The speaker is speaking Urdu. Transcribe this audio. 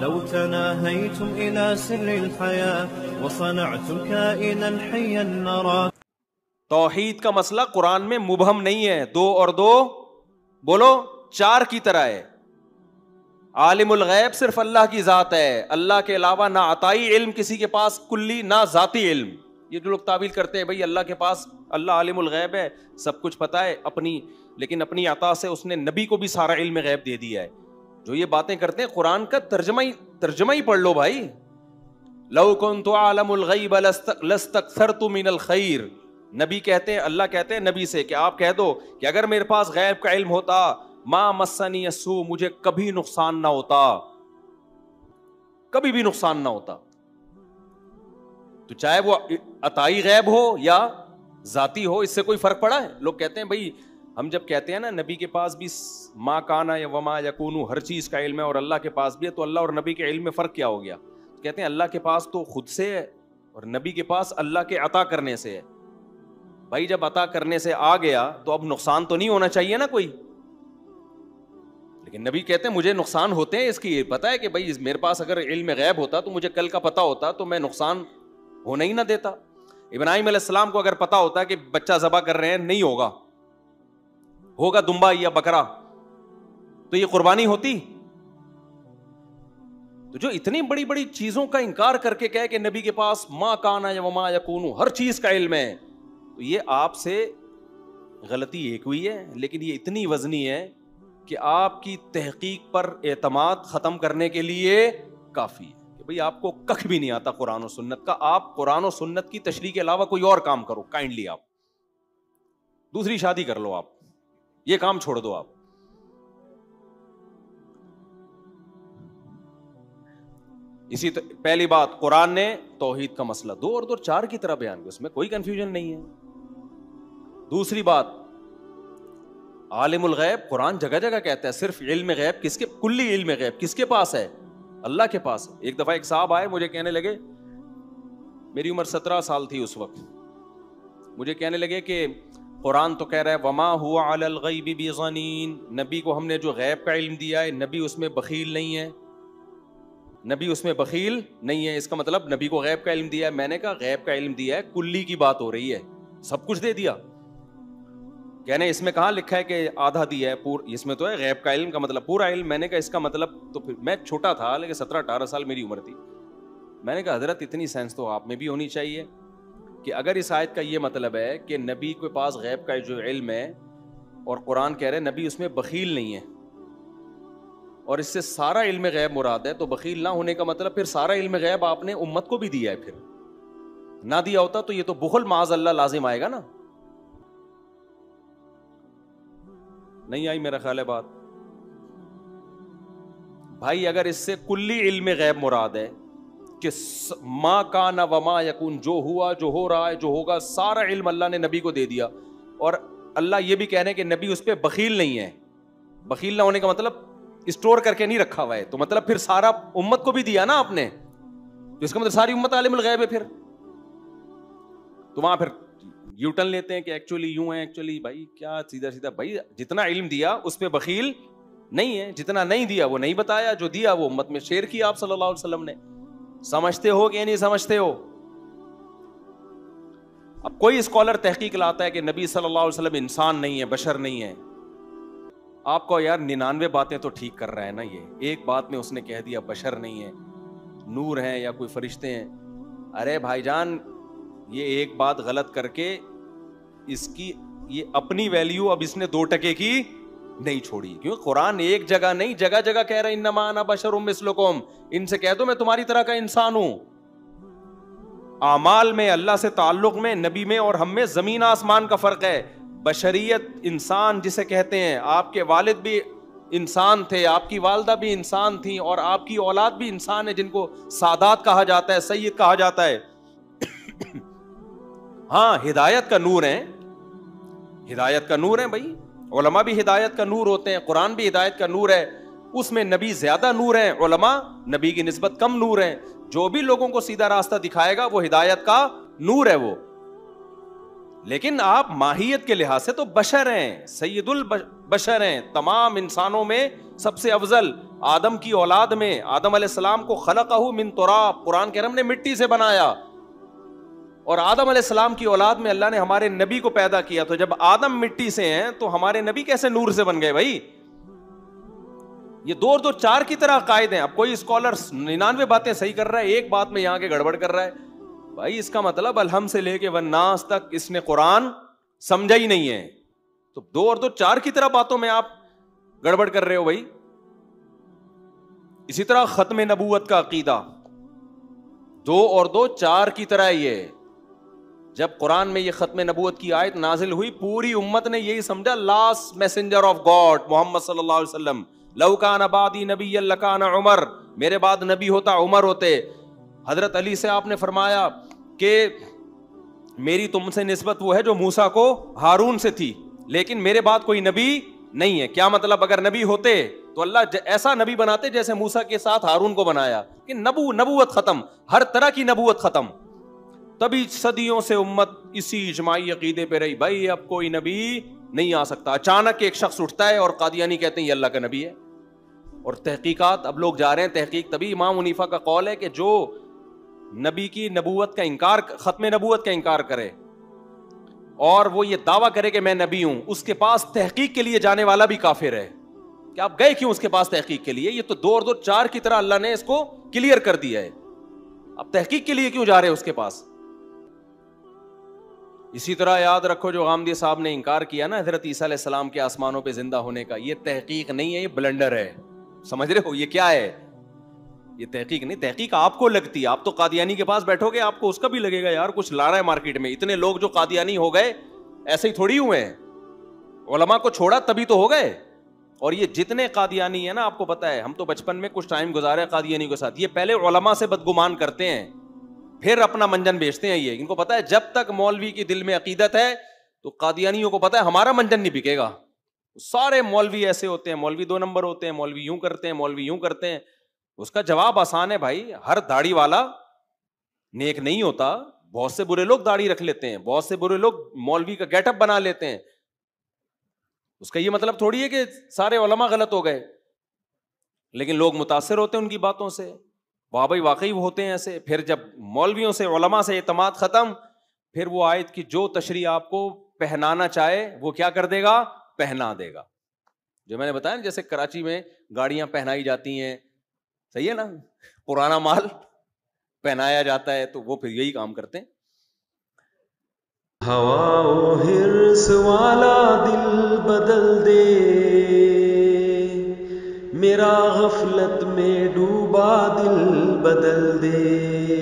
لو تناهيتم إلى سر الحياة وصنعتم كائنا حيا نرى. توحید کا مسئلہ قرآن میں مبہم نہیں ہے، 2 اور 2 بولو 4 کی طرح ہے. عالم الغیب صرف اللہ کی ذات ہے، اللہ کے علاوہ نہ عطائی علم کسی کے پاس کلی، نہ ذاتی علم. یہ جو لوگ تعویل کرتے ہیں بھائی اللہ کے پاس، اللہ عالم الغیب ہے، سب کچھ پتا ہے اپنی، لیکن اپنی عطا سے اس نے نبی کو بھی سارا علم غیب دے دیا ہے. جو یہ باتیں کرتے ہیں قرآن کا ترجمہ ہی پڑھ لو بھائی. لو کنت اعلم الغیب لاستکثرت من الخیر. نبی کہتے ہیں، اللہ کہتے ہیں نبی سے کہ آپ کہہ دو کہ اگر میرے پاس غیب کا علم ہوتا، ما مسنی السوء، مجھے کبھی نقصان نہ ہوتا، کبھی بھی نقصان نہ ہوتا. تو چاہے وہ عطائی غیب ہو یا ذاتی ہو، اس سے کوئی فرق پڑا ہے؟ لوگ کہتے ہیں بھائی، ہم جب کہتے ہیں نا نبی کے پاس بھی ما کانا یا وما یکون ہر چیز کا علم ہے اور اللہ کے پاس بھی ہے، تو اللہ اور نبی کے علم میں فرق کیا ہو گیا؟ کہتے ہیں اللہ کے پاس تو خود سے ہے اور نبی کے پاس اللہ کے عطا کرنے سے ہے. بھائی جب عطا کرنے سے آ گیا تو اب نقصان تو نہیں ہونا چاہیے نا کوئی. لیکن نبی کہتے ہیں مجھے نقصان ہوتے ہیں، اس کی پتہ ہے کہ بھائی میرے پاس اگر علم غیب ہوتا تو مجھے کل کا پتہ ہوتا تو میں نقصان ہونا ہی نہ دیتا. ابراہیم علیہ السلام کو اگر پتہ ہوتا کہ بچہ ذبح کر رہے ہیں، نہیں ہوگا دمبا یا بکرا، تو یہ قربانی ہوتی؟ تو جو اتنی بڑی بڑی چیزوں کا انکار کر کے کہے کہ نبی کے پاس ما کانا یا وما یکون ہر چیز کا علم ہے، تو یہ آپ سے غلطی ایک ہوئی ہے، لیکن یہ اتنی وزنی ہے کہ آپ کی تحقیق پر اعتماد ختم کرنے کے لیے کافی ہے کہ بھئی آپ کو کخ بھی نہیں آتا قرآن و سنت کا، آپ قرآن و سنت کی تشریح کے علاوہ کوئی اور کام کرو، کائنڈلی آپ دوسری شادی کر لو، آپ یہ کام چھوڑ دو. آپ اسی پہلی بات، قرآن نے توحید کا مسئلہ 2 اور 2 4 کی طرح بیان کیا، اس میں کوئی کنفیوژن نہیں ہے. دوسری بات، عالم الغیب قرآن جگہ جگہ کہتا ہے صرف علم غیب کس کے، کلی علم غیب کس کے پاس ہے؟ اللہ کے پاس. ایک دفعہ ایک صاحب آئے، مجھے کہنے لگے، میری عمر 17 سال تھی اس وقت، مجھے کہنے لگے کہ قرآن تو کہہ رہا ہے وما هو علی الغیب بضنین، نبی کو ہم نے جو غیب کا علم دیا ہے نبی اس میں بخیل نہیں ہے، نبی اس میں بخیل نہیں ہے. اس کا مطلب نبی کو غیب کا علم دیا ہے. میں نے کہا غیب کا علم دیا ہے، کلی کی بات ہو رہی ہے، سب کچھ دے دیا. کہنے اس میں کہاں لکھا ہے کہ آدھا دیا ہے، اس میں تو ہے غیب کا علم کا مطلب پورا علم. میں نے کہا اس کا مطلب، تو پھر میں چھوٹا تھا لیکن 17-18 سال میری عمر تھی. میں نے کہا حضرت اتنی سینس تو آپ میں بھی ہونی چاہیے کہ اگر اس آیت کا یہ مطلب ہے کہ نبی کے پاس غیب کا جو علم ہے اور قرآن کہہ رہے ہیں نبی اس میں بخیل نہیں ہے اور اس سے سارا علم غیب مراد ہے، تو بخیل نہ ہونے کا مطلب پھر سارا علم غیب آپ نے امت کو بھی دیا ہے. پھر نہ دیا ہوتا تو یہ تو بخل معاذ اللہ لازم آئے گا نا. نہیں آئی میرا خیال ہے بات بھائی. اگر اس سے کلی علم غیب مراد ہے کہ ما کان وما یکون، جو ہوا، جو ہو رہا ہے، جو ہوگا، سارا علم اللہ نے نبی کو دے دیا، اور اللہ یہ بھی کہہ رہے ہیں کہ نبی اس پہ بخیل نہیں ہے. بخیل نہ ہونے کا مطلب اسٹور کر کے نہیں رکھا ہوا ہے، تو مطلب پھر سارا امت کو بھی دیا نا آپ نے، تو اس کا مطلب ساری امت عالم الغیب ہے. پھر تو وہاں پھر یو ٹرن لیتے ہیں کہ ایکچولی یوں ہے، ایکچولی بھائی کیا سیدھا سیدھا، بھائی جتنا علم دیا اس پہ بخیل نہیں ہے، جتنا نہیں دیا وہ نہیں بتایا، جو دیا وہ امت میں شیئر کیا آپ صلی اللہ علیہ وسلم نے. سمجھتے ہو کہ نہیں سمجھتے ہو؟ اب کوئی اسکالر تحقیق لاتا ہے کہ نبی صلی اللہ علیہ وسلم انسان نہیں ہے، بشر نہیں ہے، آپ کو یار 99 باتیں تو ٹھیک کر رہا ہے نا، یہ ایک بات میں اس نے کہہ دیا بشر نہیں ہے، نور ہیں یا کوئی فرشتے ہیں. ارے بھائی جان، یہ ایک بات غلط کر کے اس کی یہ اپنی ویلیو اب اس نے 2 ٹکے کی نہیں چھوڑی، کیونکہ قرآن ایک جگہ نہیں جگہ جگہ کہہ رہا ہے انما انا بشر مثلکم، ان سے کہہ دو میں تمہاری طرح کا انسان ہوں. اعمال میں، اللہ سے تعلق میں، نبی میں اور ہم میں زمین آسمان کا فرق ہے. بشریت، انسان جسے کہتے ہیں، آپ کے والد بھی انسان تھے، آپ کی والدہ بھی انسان تھیں، اور آپ کی اولاد بھی انسان ہے جن کو سادات کہا جاتا ہے، سید کہا جاتا ہے. ہاں ہدایت کا نور ہے، ہدایت کا نور ہے بھائی، علماء بھی ہدایت کا نور ہوتے ہیں، قرآن بھی ہدایت کا نور ہے. اس میں نبی زیادہ نور ہیں، علماء نبی کی نسبت کم نور ہیں. جو بھی لوگوں کو سیدھا راستہ دکھائے گا وہ ہدایت کا نور ہے وہ. لیکن آپ ماہیت کے لحاظ سے تو بشر ہیں، بشر ہیں, تمام انسانوں میں سب سے افضل, آدم کی اولاد میں آدم علیہ السلام کو خلقہ من تراب, قرآن کے رب نے مٹی سے بنایا, اور آدم علیہ السلام کی اولاد میں اللہ نے ہمارے نبی کو پیدا کیا. تو جب آدم مٹی سے ہیں تو ہمارے نبی کیسے نور سے بن گئے بھائی؟ یہ 2 اور 2 4 کی طرح عقائد ہیں. اب کوئی اسکالر 99 باتیں صحیح کر رہا ہے, ایک بات میں یہاں کے گڑبڑ کر رہا ہے, بھائی اس کا مطلب الحمد سے لے کے والناس تک اس نے قرآن سمجھا ہی نہیں ہے. تو 2 اور 2 4 کی طرح باتوں میں آپ گڑبڑ کر رہے ہو بھائی. اسی طرح ختم نبوت کا عقیدہ 2 اور 2 4 کی طرح ہی ہے. جب قرآن میں یہ ختم نبوت کی آیت نازل ہوئی, پوری امت نے یہی سمجھا لاسٹ میسنجر آف گاڈ محمد صلی اللہ علیہ وسلم. لو کان بعدی نبی لکان عمر, میرے بعد نبی ہوتا عمر ہوتے. حضرت علی سے آپ نے فرمایا کہ میری تم سے نسبت وہ ہے جو موسیٰ کو ہارون سے تھی, لیکن میرے بعد کوئی نبی نہیں ہے. کیا مطلب؟ اگر نبی ہوتے تو اللہ ایسا نبی بناتے جیسے موسیٰ کے ساتھ ہارون کو بنایا, کہ نبوت ختم, ہر طرح کی نبوت ختم. تبھی صدیوں سے امت اسی اجماعی عقیدے پہ رہی, بھائی اب کوئی نبی نہیں آ سکتا. اچانک ایک شخص اٹھتا ہے اور قادیانی کہتے ہیں یہ اللہ کا نبی ہے. اور تحقیقات اب لوگ جا رہے ہیں تحقیق, تبھی امام حنیفہ کا قول ہے کہ جو نبی کی نبوت کا انکار, ختم نبوت کا انکار کرے اور وہ یہ دعویٰ کرے کہ میں نبی ہوں, اس کے پاس تحقیق کے لیے جانے والا بھی کافر ہے. کہ آپ گئے کیوں اس کے پاس تحقیق کے لیے؟ یہ تو 2 اور 2 4 کی طرح اللہ نے اس کو کلیئر کر دیا ہے. اب تحقیق کے لیے کیوں جا رہے ہیں اس کے پاس؟ اسی طرح یاد رکھو جو غامدی صاحب نے انکار کیا نا حضرت عیسیٰ علیہ السلام کے آسمانوں پہ زندہ ہونے کا, یہ تحقیق نہیں ہے, یہ بلنڈر ہے. سمجھ رہے ہو یہ کیا ہے؟ یہ تحقیق نہیں. تحقیق آپ کو لگتی ہے, آپ تو قادیانی کے پاس بیٹھو گے آپ کو اس کا بھی لگے گا یار کچھ لا رہا ہے مارکیٹ میں. اتنے لوگ جو قادیانی ہو گئے ایسے ہی تھوڑی ہوئے ہیں, علماء کو چھوڑا تبھی تو ہو گئے. اور یہ جتنے قادیانی ہیں نا, آپ کو پتا ہے ہم تو بچپن میں کچھ ٹائم گزارے قادیانی کے ساتھ, یہ پہلے علماء سے بدگمان کرتے ہیں پھر اپنا منجن بیچتے ہیں. یہ ان کو پتا ہے جب تک مولوی کی دل میں عقیدت ہے تو قادیانیوں کو پتا ہے ہمارا منجن نہیں بکے گا. سارے مولوی ایسے ہوتے ہیں, مولوی 2 نمبر ہوتے ہیں, مولوی یوں کرتے ہیں, مولوی یوں کرتے ہیں. اس کا جواب آسان ہے بھائی, ہر داڑھی والا نیک نہیں ہوتا. بہت سے برے لوگ داڑھی رکھ لیتے ہیں, بہت سے برے لوگ مولوی کا گیٹ اپ بنا لیتے ہیں. اس کا یہ مطلب تھوڑی ہے کہ سارے علماء غلط ہو گئے, لیکن لوگ متاثر ہوتے ہیں ان کی باتوں سے. واہ بھائی واقعی وہ ہوتے ہیں ایسے. پھر جب مولویوں سے علماء سے اعتماد ختم, پھر وہ آیت کی جو تشریح آپ کو پہنانا چاہے وہ کیا کر دے گا؟ پہنا دے گا. جو میں نے بتایا جیسے کراچی میں گاڑیاں پہنائی جاتی ہیں, صحیح ہے نا, پرانا مال پہنایا جاتا ہے, تو وہ پھر یہی کام کرتے ہیں. ہوا و حرص والا دل بدل دے, میرا غفلت میں ڈوبا دل بدل دے.